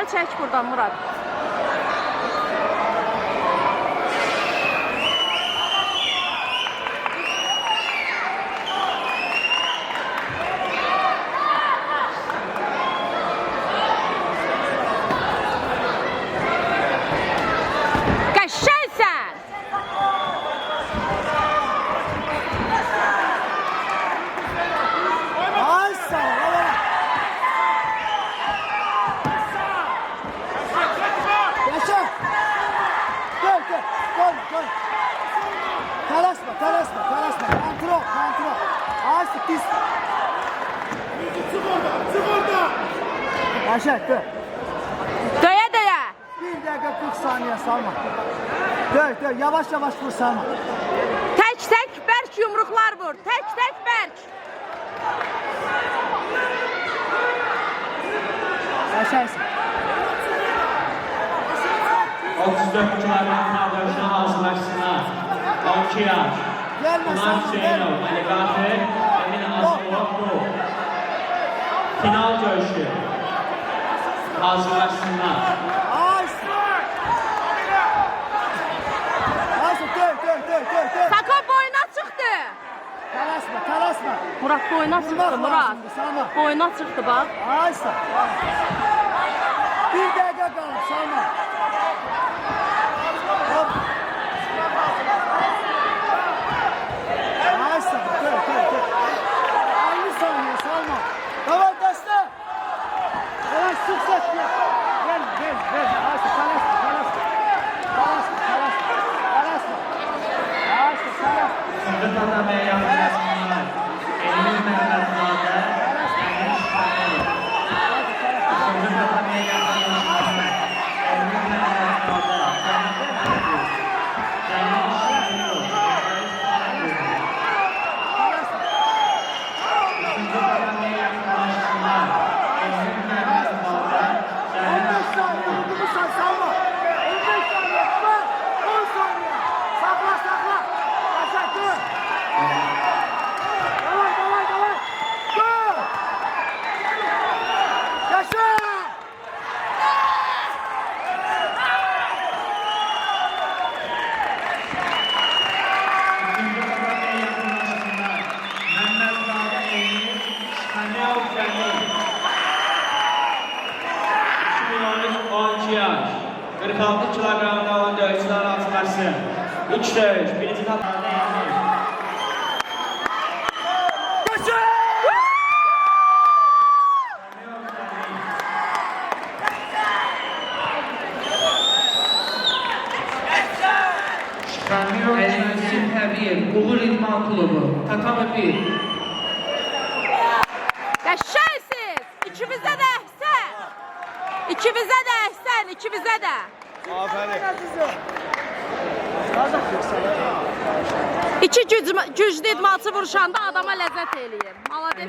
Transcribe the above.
Gəl çək buradan Murad. Qəşəngsən. Ay sağ ol. Yaşa. Gel. Talasma. Kontrol. Ay pis. Çık orada. Yaşa, dur. Döyə. 1 dakika 40 saniye salma. Döy, yavaş vur salma. Tək bərk yumruqlar vur. Tək bərk. Yaşarsın. 34 kilogram kaldırışına hazırlaşsınlar. 12 yaş. Pınar Hüseynov, Aliqatı, Emin Azovlu. Final döyüşü. Hazırlaşsınlar. Döy. Sako boyuna çıxdı. Talasma. Murad boyuna çıxdı Murad. Boyuna çıxdı bax. Ay sağ. 1 dakika kaldı salma. Hop. Ay sağ. Döy. 50 saniye salma. Tamam destek. Yavaş sık gel. Gel. Ay sağ. Talasma. Şimdi tatlamaya yaklaşsınlar. Elimiz merkezlerde. Elimiz şüpheli. Şimdi tatlamaya yaklaşsınlar. Elimiz merkezlerde. Elimiz şüpheli. Şimdi tatlamaya yaklaşsınlar. Elimiz merkezlerde. 15 saniye oldu mu sen salma. 15 saniye. 10 saniye. Sakla. Aşağı dur. Davay. Dur. Yaşa. Şimdi tatlamaya yaklaşsınlar. Mehmet Dağ'da elini şüpheli Cəlil. 2013-12 yaş. 46 kilogramda olan dövüşçüler hazırlaşsın. 3 dövüş. Birinci tatlarda yenilmiş. Əziz Həbiyev, Uğur İdman Klubu, Tatami 1. Qəşəngsiz. İkimizə də əhsən. İkimizə də. İki güclü idmançı vuruşanda adama ləzzət eləyir. Malades.